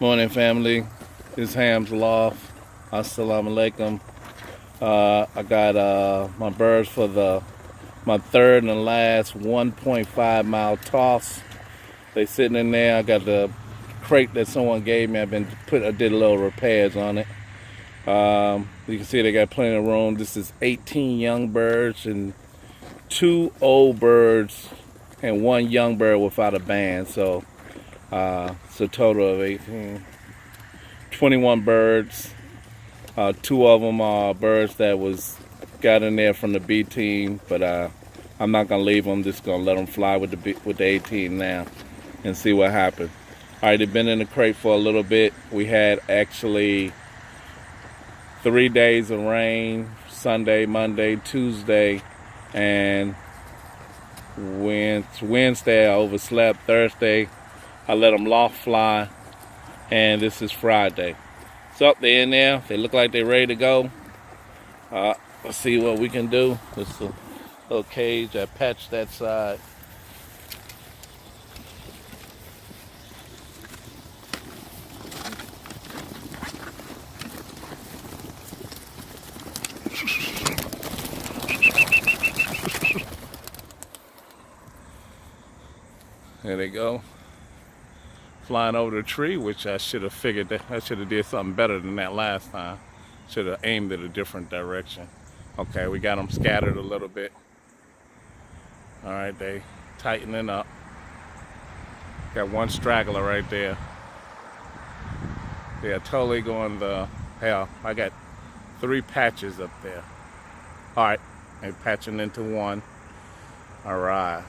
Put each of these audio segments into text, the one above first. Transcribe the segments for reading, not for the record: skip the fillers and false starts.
Morning, family. It's Ham's Loft. Assalamu alaikum. I got my birds for my third and last 1.5 mile toss. They sitting in there. I got the crate that someone gave me. I did a little repairs on it. You can see they got plenty of room. This is 18 young birds and 2 old birds and 1 young bird without a band. So it's a total of 18, 21 birds. 2 of them are birds that got in there from the B team, but I'm not gonna leave them. Just gonna let them fly with the A team now and see what happens. All right, they've been in the crate for a little bit. We had actually 3 days of rain: Sunday, Monday, Tuesday, and Wednesday I overslept. Thursday I let them loft fly, and this is Friday. So they're in there. They look like they're ready to go. Let's see what we can do. This is a little cage. I patched that side. There they go. Flying over the tree, which I should have figured that I should have did something better than that last time. Should have aimed it a different direction. Okay, we got them scattered a little bit. All right, they tightening up. Got 1 straggler right there. They're totally going the hell. I got 3 patches up there. All right, they're patching into 1. All right.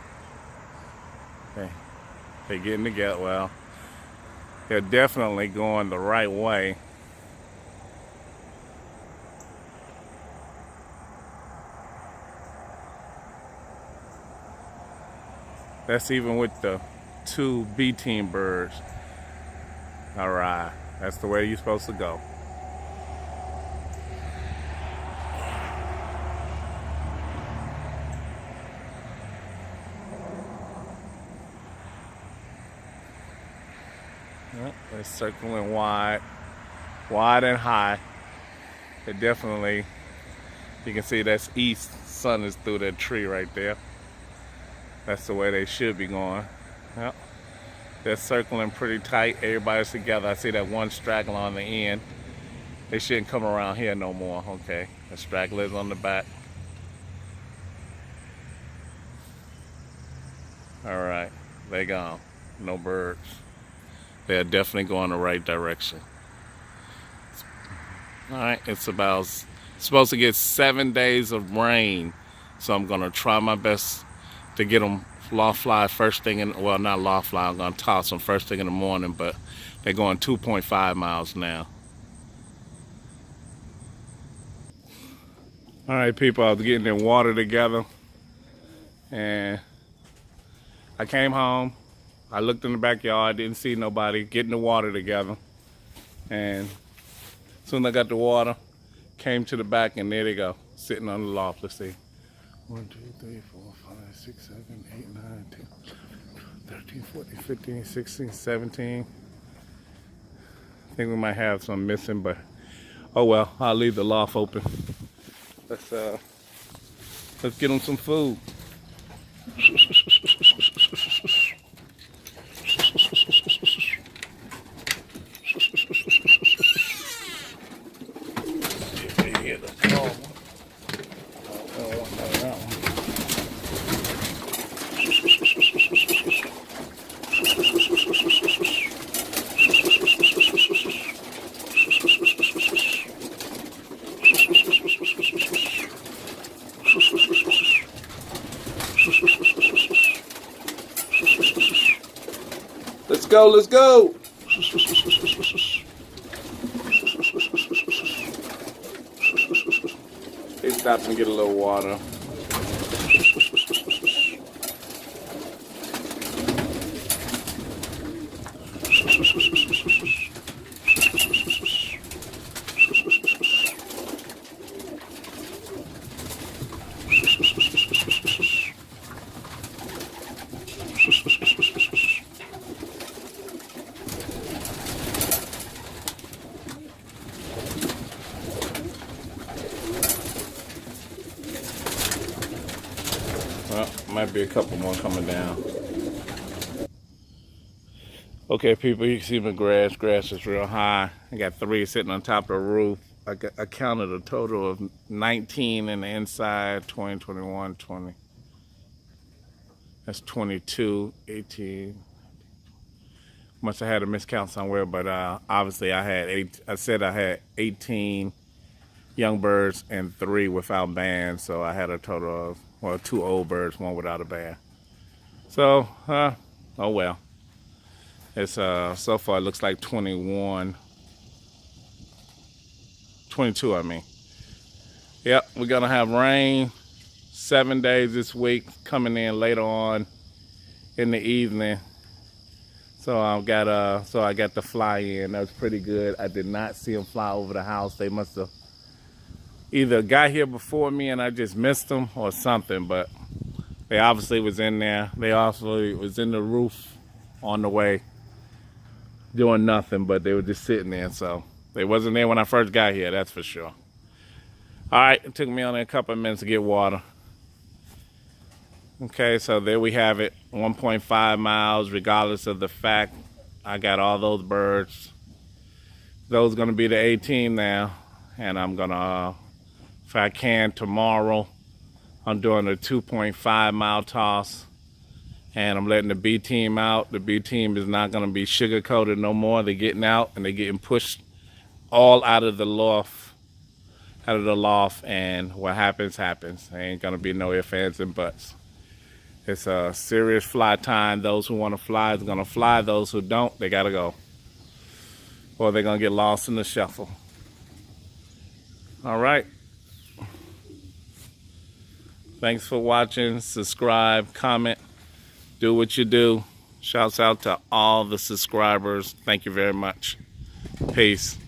They're getting together well. They're definitely going the right way. That's even with the 2 B team birds. All right, that's the way you're supposed to go. Yep, they're circling wide and high. They definitely, you can see that's east. Sun is through that tree right there. That's the way they should be going. Yep. They're circling pretty tight. Everybody's together. I see that 1 straggler on the end. They shouldn't come around here no more. Okay, the straggler's on the back. All right, they gone. No birds. They're definitely going the right direction. All right, it's supposed to get 7 days of rain, so I'm gonna try my best to get them loft fly first thing in, well, not loft fly, I'm gonna toss them first thing in the morning, but they're going 2.5 miles now. All right, people, I was getting their water together, and I came home. I looked in the backyard, didn't see nobody, getting the water together. And as soon as I got the water, came to the back, and there they go, sitting on the loft. Let's see. 1, 2, 3, 4, 5, 6, 7, 8, 9, 10, 13, 14, 15, 16, 17. I think we might have some missing, but oh well, I'll leave the loft open. Let's get them some food. Let's go, let's go. They stopped and get a little water. might be a couple more coming down. Okay, people, you can see my grass. Grass is real high. I got 3 sitting on top of the roof. I counted a total of 19 in the inside, 20, 21, 20. That's 22, 18. Must have had a miscount somewhere, but obviously I said I had 18 young birds and 3 without bands, so I had a total of, well, 2 old birds, 1 without a band. So, oh well. It's so far it looks like 22 I mean. Yep, we're gonna have rain 7 days this week, coming in later on in the evening. So I got the fly in. That was pretty good. I did not see them fly over the house. They must have either got here before me and I just missed them or something, but they obviously was in there. They also was in the roof on the way doing nothing, but they were just sitting there. So they wasn't there when I first got here, that's for sure. All right, it took me only a couple of minutes to get water. Okay, so there we have it, 1.5 miles, regardless of the fact I got all those birds. Those gonna be the A team now, and I'm gonna, if I can tomorrow, I'm doing a 2.5 mile toss, and I'm letting the B team out. The B team is not gonna be sugar coated no more. They're getting out and they're getting pushed all out of the loft, and what happens, happens. There ain't gonna be no ifs, ands, and buts. It's a serious fly time. Those who want to fly is gonna fly. Those who don't, they gotta go, or they're gonna get lost in the shuffle. All right. Thanks for watching. Subscribe, comment, do what you do. Shouts out to all the subscribers. Thank you very much. Peace.